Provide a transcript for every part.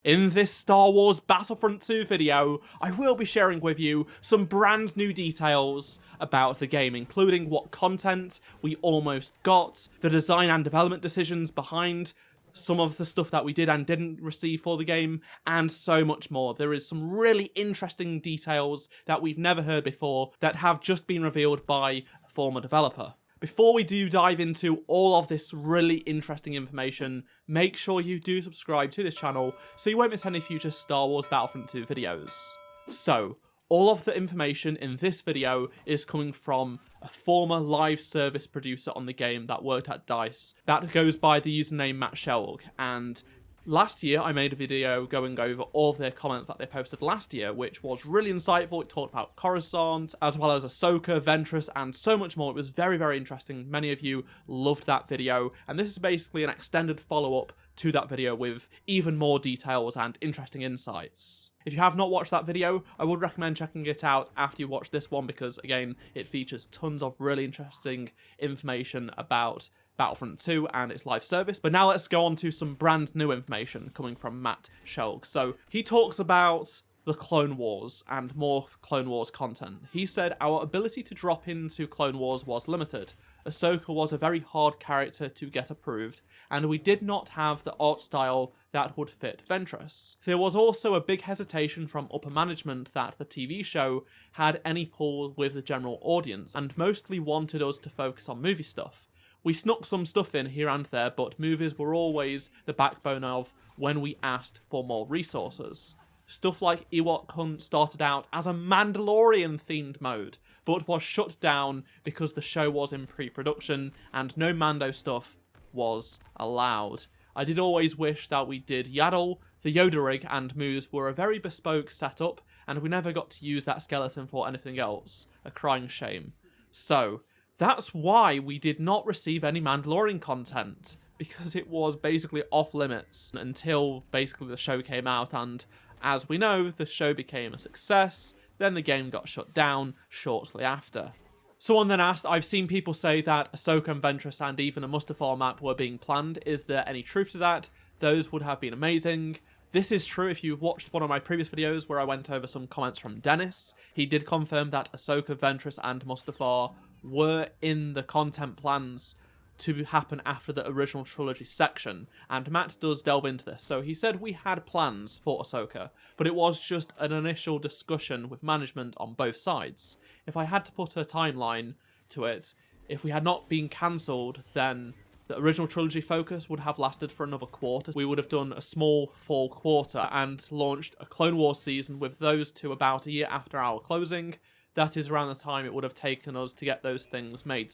In this Star Wars Battlefront 2 video, I will be sharing with you some brand new details about the game, including what content we almost got, the design and development decisions behind some of the stuff that we did and didn't receive for the game, and so much more. There is some really interesting details that we've never heard before that have just been revealed by a former developer. Before we do dive into all of this really interesting information, make sure you do subscribe to this channel so you won't miss any future Star Wars Battlefront 2 videos. So, all of the information in this video is coming from a former live service producer on the game that worked at DICE that goes by the username Matt Shelg, and last year I made a video going over all of their comments that they posted last year, which was really insightful. It talked about Coruscant, as well as Ahsoka, Ventress, and so much more. It was very, very interesting. Many of you loved that video, and this is basically an extended follow-up to that video with even more details and interesting insights. If you have not watched that video, I would recommend checking it out after you watch this one because, again, it features tons of really interesting information about Battlefront 2 and its live service. But now let's go on to some brand new information coming from Matt Shelg. So he talks about the Clone Wars and more Clone Wars content. He said, "Our ability to drop into Clone Wars was limited. Ahsoka was a very hard character to get approved, and we did not have the art style that would fit Ventress. There was also a big hesitation from upper management that the TV show had any pull with the general audience, and mostly wanted us to focus on movie stuff. We snuck some stuff in here and there, but movies were always the backbone of when we asked for more resources. Stuff like Ewok Hunt started out as a Mandalorian-themed mode, but was shut down because the show was in pre-production and no Mando stuff was allowed. I did always wish that we did Yaddle, the Yoda rig and moves were a very bespoke setup, and we never got to use that skeleton for anything else. A crying shame." So, that's why we did not receive any Mandalorian content, because it was basically off limits until basically the show came out, and as we know, the show became a success, then the game got shut down shortly after. Someone then asked, "I've seen people say that Ahsoka and Ventress and even a Mustafar map were being planned. Is there any truth to that? Those would have been amazing." This is true. If you've watched one of my previous videos where I went over some comments from Dennis, he did confirm that Ahsoka, Ventress and Mustafar were in the content plans to happen after the original trilogy section, and Matt does delve into this. So he said we had plans for Ahsoka, but it was just an initial discussion with management on both sides. If I had to put a timeline to it, if we had not been cancelled, then the original trilogy focus would have lasted for another quarter. We would have done a small fall quarter and launched a Clone Wars season with those two about a year after our closing. That is around the time it would have taken us to get those things made.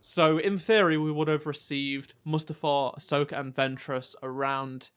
So in theory, we would have received Mustafar, Ahsoka and Ventress around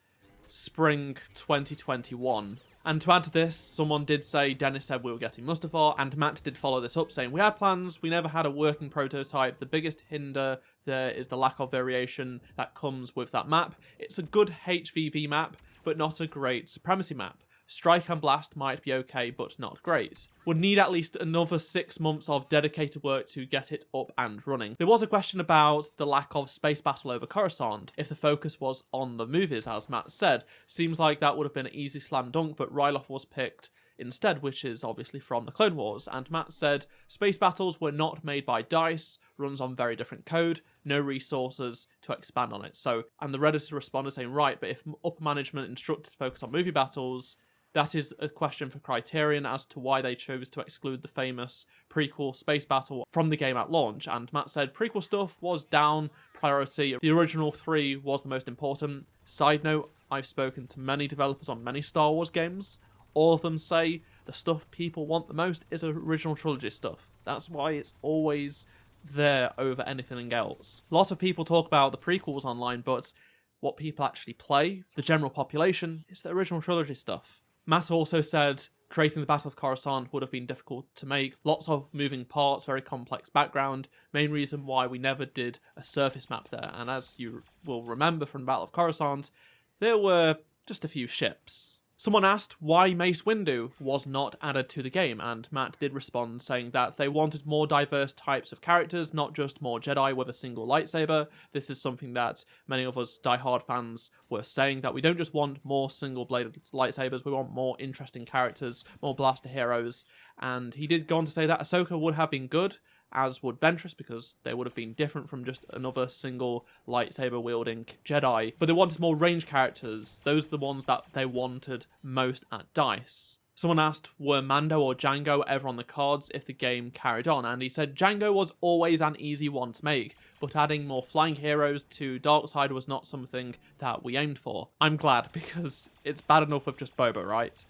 spring 2021. And to add to this, someone did say, Dennis said we were getting Mustafar, and Matt did follow this up saying, "We had plans, we never had a working prototype. The biggest hinder there is the lack of variation that comes with that map. It's a good HVV map, but not a great supremacy map. Strike and Blast might be okay, but not great. Would need at least another 6 months of dedicated work to get it up and running." There was a question about the lack of space battle over Coruscant, if the focus was on the movies, as Matt said. Seems like that would have been an easy slam dunk, but Ryloth was picked instead, which is obviously from the Clone Wars, and Matt said, "Space battles were not made by DICE, runs on very different code, no resources to expand on it." So, and the Redditor responded saying, "Right, but if upper management instructed to focus on movie battles, that is a question for Criterion as to why they chose to exclude the famous prequel space battle from the game at launch." And Matt said prequel stuff was down priority. The original 3 was the most important. Side note, I've spoken to many developers on many Star Wars games. All of them say the stuff people want the most is original trilogy stuff. That's why it's always there over anything else. Lots of people talk about the prequels online, but what people actually play, the general population, is the original trilogy stuff. Matt also said creating the Battle of Coruscant would have been difficult to make. Lots of moving parts, very complex background. Main reason why we never did a surface map there. And as you will remember from the Battle of Coruscant, there were just a few ships. Someone asked why Mace Windu was not added to the game, and Matt did respond saying that they wanted more diverse types of characters, not just more Jedi with a single lightsaber. This is something that many of us diehard fans were saying, that we don't just want more single-bladed lightsabers, we want more interesting characters, more blaster heroes. And he did go on to say that Ahsoka would have been good, as would Ventress, because they would have been different from just another single lightsaber-wielding Jedi. But they wanted more range characters. Those are the ones that they wanted most at DICE. Someone asked, were Mando or Jango ever on the cards if the game carried on? And he said Jango was always an easy one to make, but adding more flying heroes to Darkside was not something that we aimed for. I'm glad, because it's bad enough with just Boba, right?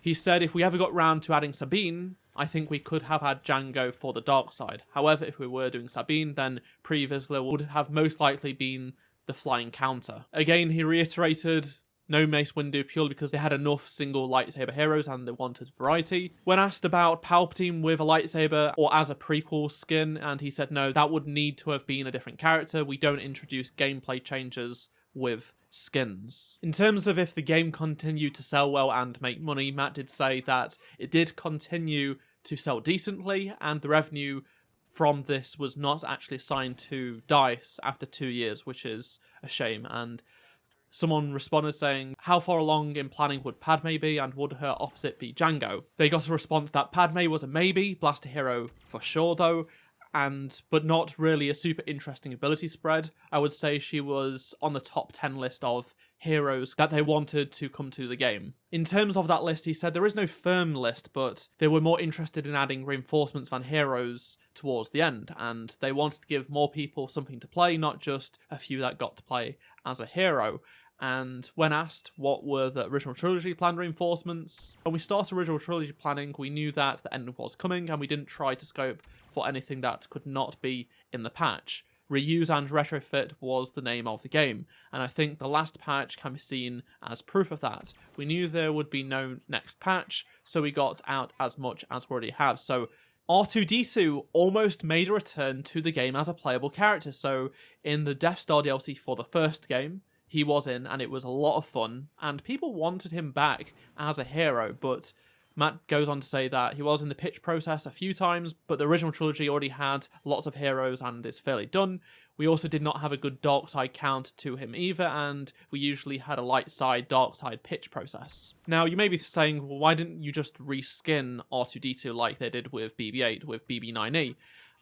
He said if we ever got round to adding Sabine, I think we could have had Jango for the dark side. However, if we were doing Sabine, then Pre Vizsla would have most likely been the flying counter. Again, he reiterated no Mace Windu purely because they had enough single lightsaber heroes and they wanted variety. When asked about Palpatine with a lightsaber or as a prequel skin, and he said no, that would need to have been a different character. We don't introduce gameplay changes with skins. In terms of if the game continued to sell well and make money, Matt did say that it did continue to sell decently, and the revenue from this was not actually assigned to DICE after 2 years, which is a shame. And someone responded saying, how far along in planning would Padme be, and would her opposite be Jango? They got a response that Padme was a maybe, blaster hero for sure though, but not really a super interesting ability spread. I would say she was on the top 10 list of heroes that they wanted to come to the game. In terms of that list, he said there is no firm list, but they were more interested in adding reinforcements than heroes towards the end, and they wanted to give more people something to play, not just a few that got to play as a hero. And when asked what were the original trilogy planned reinforcements, when we started original trilogy planning, we knew that the end was coming, and we didn't try to scope for anything that could not be in the patch. Reuse and retrofit was the name of the game, and I think the last patch can be seen as proof of that. We knew there would be no next patch, so we got out as much as we already have. So R2-D2 almost made a return to the game as a playable character. So in the Death Star DLC for the first game, he was in, and it was a lot of fun, and people wanted him back as a hero, but Matt goes on to say that he was in the pitch process a few times, but the original trilogy already had lots of heroes and is fairly done. We also did not have a good dark side count to him either, and we usually had a light side, dark side pitch process. Now, you may be saying, well, why didn't you just reskin R2-D2 like they did with BB-8, with BB-9E?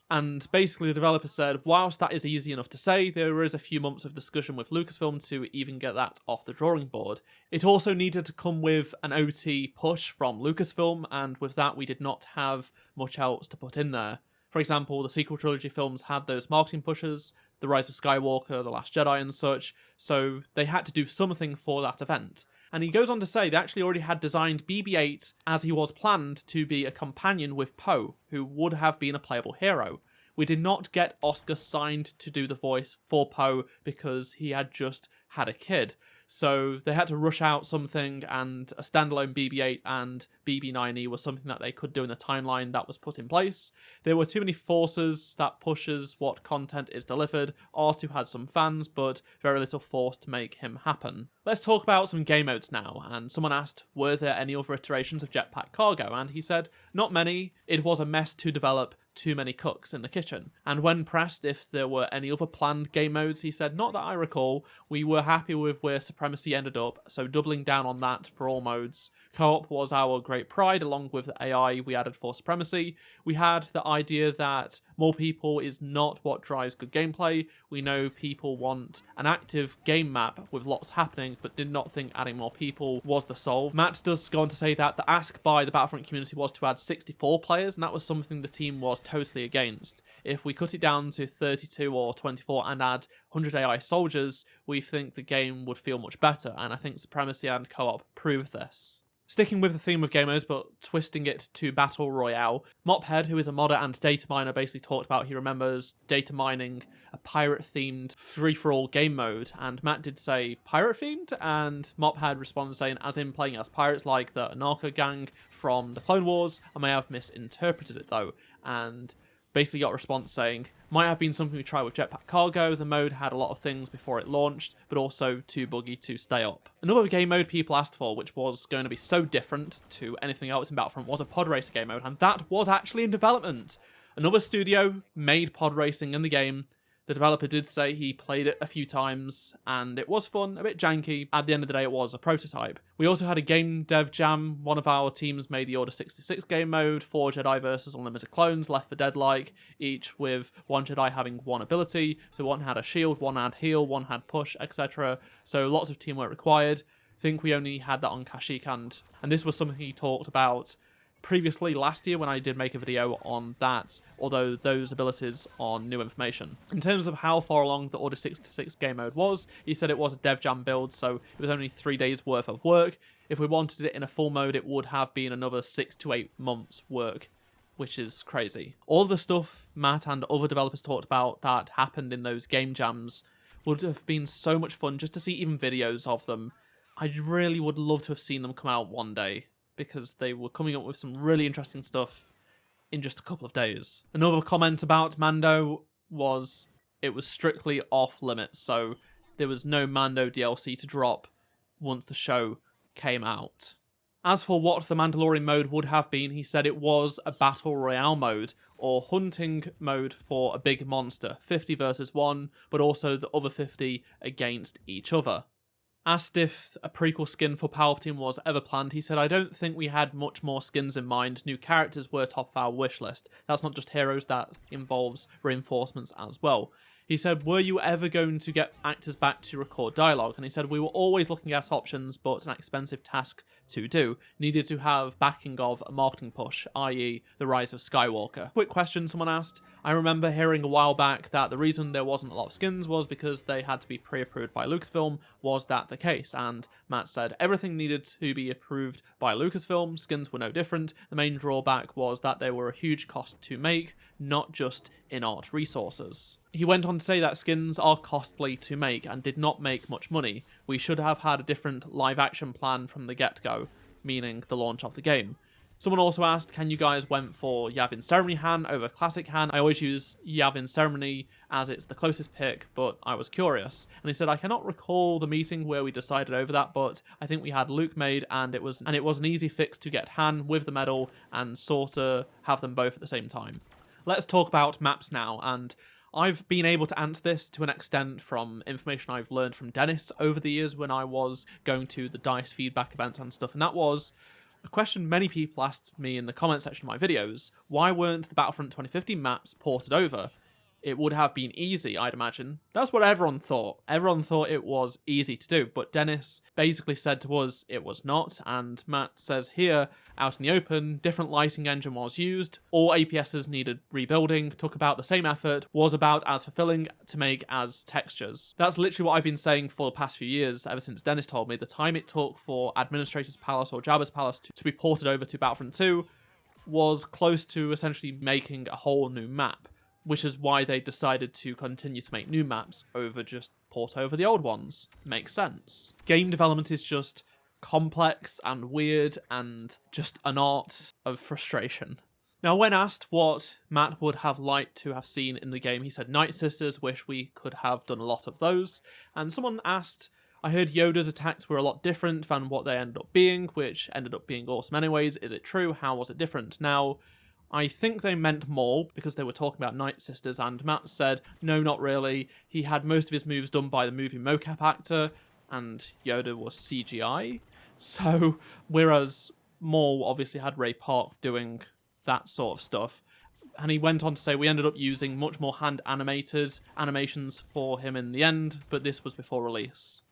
And basically the developer said, whilst that is easy enough to say, there is a few months of discussion with Lucasfilm to even get that off the drawing board. It also needed to come with an OT push from Lucasfilm, and with that we did not have much else to put in there. For example, the sequel trilogy films had those marketing pushes, The Rise of Skywalker, The Last Jedi and such, so they had to do something for that event. And he goes on to say they actually already had designed BB-8 as he was planned to be a companion with Poe, who would have been a playable hero. We did not get Oscar signed to do the voice for Poe because he had just had a kid. So they had to rush out something, and a standalone BB-8 and BB-9E was something that they could do in the timeline that was put in place. There were too many forces that pushes what content is delivered. R2 had some fans, but very little force to make him happen. Let's talk about some game modes now, and someone asked, were there any other iterations of Jetpack Cargo? And he said, not many. It was a mess to develop, too many cooks in the kitchen. And when pressed if there were any other planned game modes, he said, not that I recall. We were happy with where Supremacy ended up, so doubling down on that for all modes. Co-op was our great pride, along with the AI we added for Supremacy. We had the idea that more people is not what drives good gameplay. We know people want an active game map with lots happening, but did not think adding more people was the solve. Matt does go on to say that the ask by the Battlefront community was to add 64 players, and that was something the team was totally against. If we cut it down to 32 or 24 and add 100 AI soldiers, we think the game would feel much better, and I think Supremacy and Co-op prove this. Sticking with the theme of game modes, but twisting it to Battle Royale, Mophead, who is a modder and data miner, basically talked about he remembers data mining a pirate-themed free-for-all game mode, and Matt did say pirate-themed, and Mophead responded saying, as in playing as pirates like the Anarcha gang from the Clone Wars. I may have misinterpreted it though, and basically got a response saying, Might have been something we tried with Jetpack Cargo. The mode had a lot of things before it launched, but also too buggy to stay up. Another game mode people asked for, which was going to be so different to anything else in Battlefront, was a pod racer game mode, and that was actually in development. Another studio made pod racing in the game. The developer did say he played it a few times, and it was fun, a bit janky. At the end of the day, it was a prototype. We also had a game dev jam. One of our teams made the Order 66 game mode, 4 Jedi versus Unlimited Clones, Left 4 Dead-like, each with one Jedi having one ability. So one had a shield, one had heal, one had push, etc. So lots of teamwork required. I think we only had that on Kashyyyk, and this was something he talked about previously last year when I did make a video on that, although those abilities are new information. In terms of how far along the Order 66 game mode was, he said it was a dev jam build, so it was only 3 days worth of work. If we wanted it in a full mode, it would have been another 6 to 8 months work, which is crazy. All the stuff Matt and other developers talked about that happened in those game jams would have been so much fun just to see even videos of them. I really would love to have seen them come out one day, because they were coming up with some really interesting stuff in just a couple of days. Another comment about Mando was it was strictly off limits, so there was no Mando DLC to drop once the show came out. As for what the Mandalorian mode would have been, he said it was a Battle Royale mode, or hunting mode for a big monster, 50 versus 1, but also the other 50 against each other. Asked if a prequel skin for Palpatine was ever planned, he said, "I don't think we had much more skins in mind. New characters were top of our wish list. That's not just heroes, that involves reinforcements as well." He said, "Were you ever going to get actors back to record dialogue?" And he said, "We were always looking at options, but an expensive task to do. Needed to have backing of a marketing push, i.e. the Rise of Skywalker." Quick question someone asked. I remember hearing a while back that the reason there wasn't a lot of skins was because they had to be pre-approved by Lucasfilm. Was that the case? And Matt said everything needed to be approved by Lucasfilm. Skins were no different. The main drawback was that they were a huge cost to make, not just in-art resources. He went on to say that skins are costly to make and did not make much money. We should have had a different live-action plan from the get-go, meaning the launch of the game. Someone also asked, can you guys went for Yavin Ceremony Han over Classic Han? I always use Yavin Ceremony as it's the closest pick, but I was curious. And he said, I cannot recall the meeting where we decided over that, but I think we had Luke made, and it was an easy fix to get Han with the medal and sorta have them both at the same time. Let's talk about maps now, and I've been able to answer this to an extent from information I've learned from Dennis over the years when I was going to the DICE feedback events and stuff, and that was a question many people asked me in the comment section of my videos: why weren't the Battlefront 2015 maps ported over? It would have been easy, I'd imagine. That's what everyone thought. Everyone thought it was easy to do, but Dennis basically said to us it was not, and Matt says here, out in the open, different lighting engine was used, all APSs needed rebuilding, took about the same effort, was about as fulfilling to make as textures. That's literally what I've been saying for the past few years, ever since Dennis told me. The time it took for Administrator's Palace or Jabba's Palace to be ported over to Battlefront 2 was close to essentially making a whole new map, which is why they decided to continue to make new maps over just port over the old ones. Makes sense. Game development is just complex and weird and just an art of frustration. Now, when asked what Matt would have liked to have seen in the game, he said Night Sisters, wish we could have done a lot of those. And someone asked, I heard Yoda's attacks were a lot different than what they ended up being, which ended up being awesome anyways. Is it true? How was it different? Now, I think they meant more because they were talking about Night Sisters, and Matt said, no, not really. He had most of his moves done by the movie mocap actor, and Yoda was CGI. So, whereas Maul obviously had Ray Park doing that sort of stuff. And he went on to say, we ended up using much more hand-animated animations for him in the end, but this was before release.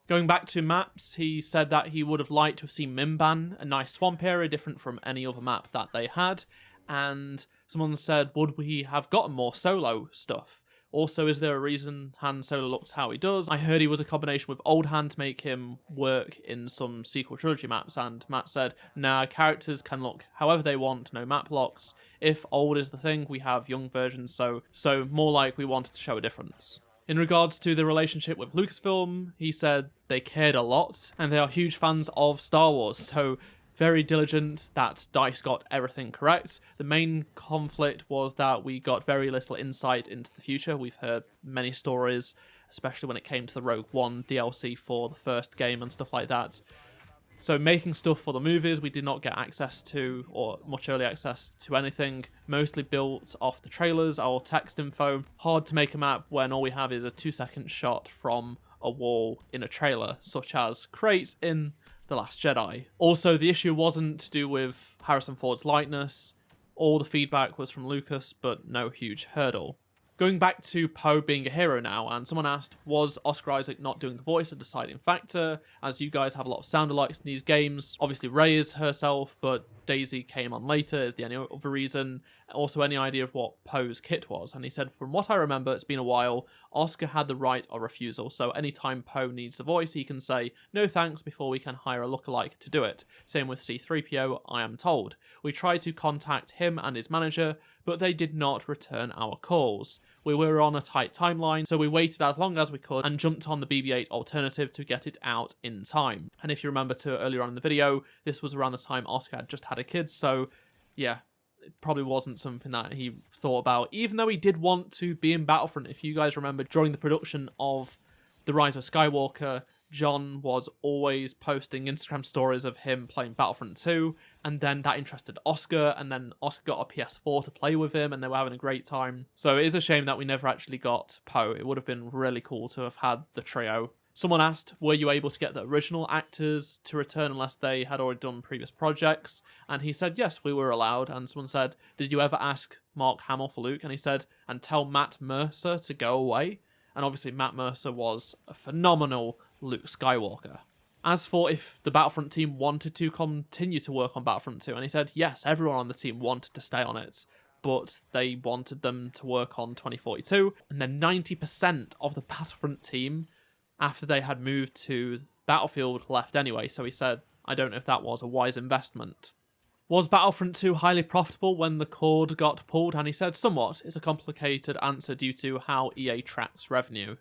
Going back to maps, he said that he would have liked to have seen Mimban, a nice swamp area different from any other map that they had. And someone said, would we have gotten more Solo stuff? Also, is there a reason Han Solo looks how he does? I heard he was a combination with old Han to make him work in some sequel trilogy maps, and Matt said, nah, characters can look however they want, no map locks. If old is the thing, we have young versions, so more like we wanted to show a difference. In regards to the relationship with Lucasfilm, he said they cared a lot, and they are huge fans of Star Wars, so very diligent that DICE got everything correct. The main conflict was that we got very little insight into the future. We've heard many stories, especially when it came to the Rogue One DLC for the first game and stuff like that. So making stuff for the movies, we did not get access to, or much early access to anything, mostly built off the trailers or text info. Hard to make a map when all we have is a 2-second shot from a wall in a trailer, such as Crate in The Last Jedi. Also, the issue wasn't to do with Harrison Ford's likeness. All the feedback was from Lucas, but no huge hurdle. Going back to Poe being a hero now, and someone asked, was Oscar Isaac not doing the voice a deciding factor, as you guys have a lot of sound-alikes in these games? Obviously Rey is herself, but Daisy came on later. Is there any other reason? Also, any idea of what Poe's kit was? And he said, from what I remember, it's been a while, Oscar had the right of refusal, so anytime Poe needs a voice, he can say, no thanks, before we can hire a lookalike to do it. Same with C-3PO, I am told. We tried to contact him and his manager, but they did not return our calls. We were on a tight timeline, so we waited as long as we could and jumped on the BB-8 alternative to get it out in time. And if you remember to earlier on in the video, this was around the time Oscar had just had a kid, so yeah, it probably wasn't something that he thought about, even though he did want to be in Battlefront. If you guys remember, during the production of The Rise of Skywalker, John was always posting Instagram stories of him playing Battlefront 2, and then that interested Oscar, and then Oscar got a PS4 to play with him, and they were having a great time. So it is a shame that we never actually got Poe. It would have been really cool to have had the trio. Someone asked, were you able to get the original actors to return unless they had already done previous projects? And he said, yes, we were allowed. And someone said, did you ever ask Mark Hamill for Luke? And he said, and tell Matt Mercer to go away? And obviously Matt Mercer was a phenomenal Luke Skywalker. As for if the Battlefront team wanted to continue to work on Battlefront 2, and he said, yes, everyone on the team wanted to stay on it, but they wanted them to work on 2042, and then 90% of the Battlefront team, after they had moved to Battlefield, left anyway, so he said, I don't know if that was a wise investment. Was Battlefront 2 highly profitable when the cord got pulled? And he said, somewhat. It's a complicated answer due to how EA tracks revenue.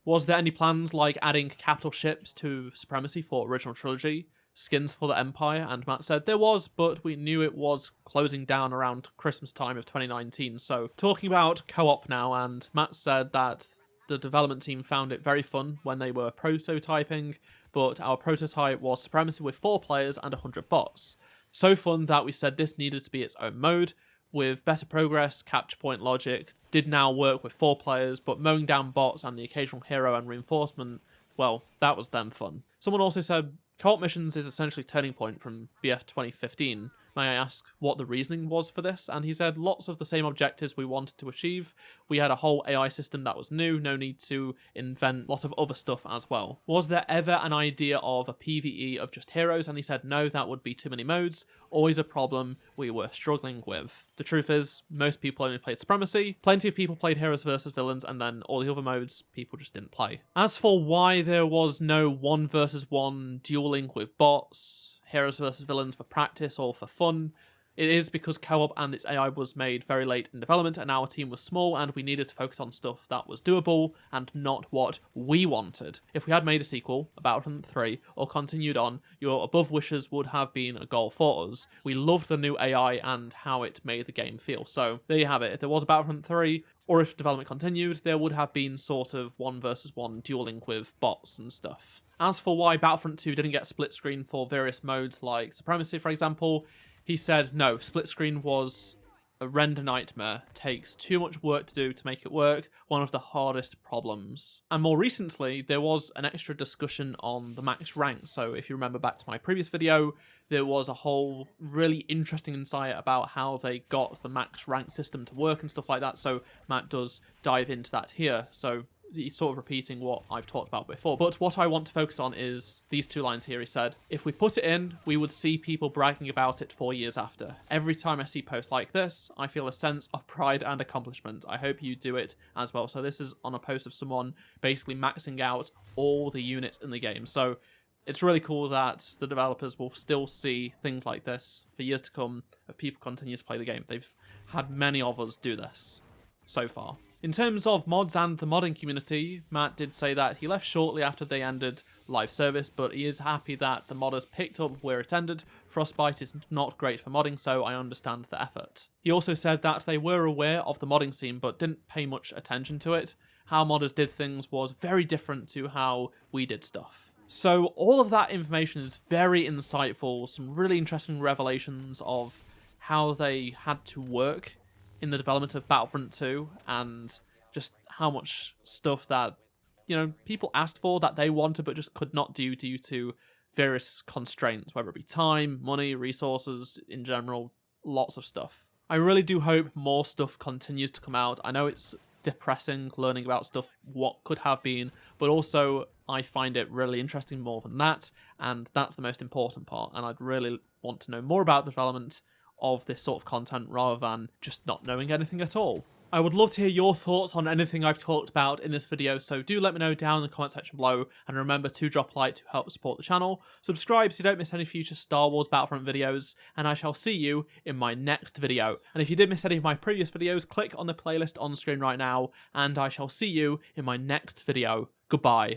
Was there any plans like adding capital ships to Supremacy for original trilogy, skins for the Empire? And Matt said there was, but we knew it was closing down around Christmas time of 2019. So talking about co-op now, and Matt said that the development team found it very fun when they were prototyping, but our prototype was Supremacy with 4 players and 100 bots. So fun that we said this needed to be its own mode, with better progress, capture point logic, did now work with 4 players, but mowing down bots and the occasional hero and reinforcement, well, that was then fun. Someone also said, co-op missions is essentially turning point from BF 2015. May I ask what the reasoning was for this? And he said, lots of the same objectives we wanted to achieve. We had a whole AI system that was new, no need to invent lots of other stuff as well. Was there ever an idea of a PvE of just heroes? And he said, no, that would be too many modes. Always a problem we were struggling with. The truth is, most people only played Supremacy, plenty of people played heroes versus villains, and then all the other modes, people just didn't play. As for why there was no 1 versus 1 dueling with bots, heroes versus villains for practice or for fun, it is because co-op and its AI was made very late in development and our team was small and we needed to focus on stuff that was doable and not what we wanted. If we had made a sequel, Battlefront 3, or continued on, your above wishes would have been a goal for us. We loved the new AI and how it made the game feel. So there you have it. If there was a Battlefront 3, or if development continued, there would have been sort of 1 versus 1 dueling with bots and stuff. As for why Battlefront 2 didn't get split screen for various modes like Supremacy, for example, he said, no, split screen was a render nightmare. Takes too much work to do to make it work, one of the hardest problems. And more recently, there was an extra discussion on the max rank. So if you remember back to my previous video, there was a whole really interesting insight about how they got the max rank system to work and stuff like that. So Matt does dive into that here. So he's sort of repeating what I've talked about before. But what I want to focus on is these 2 lines here. He said, if we put it in, we would see people bragging about it 4 years after. Every time I see posts like this, I feel a sense of pride and accomplishment. I hope you do it as well. So this is on a post of someone basically maxing out all the units in the game. So it's really cool that the developers will still see things like this for years to come if people continue to play the game. They've had many of us do this so far. In terms of mods and the modding community, Matt did say that he left shortly after they ended live service, but he is happy that the modders picked up where it ended. Frostbite is not great for modding, so I understand the effort. He also said that they were aware of the modding scene, but didn't pay much attention to it. How modders did things was very different to how we did stuff. So all of that information is very insightful, some really interesting revelations of how they had to work in the development of Battlefront 2, and just how much stuff that, you know, people asked for that they wanted but just could not do due to various constraints, whether it be time, money, resources, in general, lots of stuff. I really do hope more stuff continues to come out. I know it's depressing learning about stuff what could have been, but also I find it really interesting more than that, and that's the most important part, and I'd really want to know more about the development of this sort of content rather than just not knowing anything at all. I would love to hear your thoughts on anything I've talked about in this video, so do let me know down in the comment section below, and remember to drop a like to help support the channel, subscribe so you don't miss any future Star Wars Battlefront videos, and I shall see you in my next video. And if you did miss any of my previous videos, click on the playlist on screen right now, and I shall see you in my next video. Goodbye.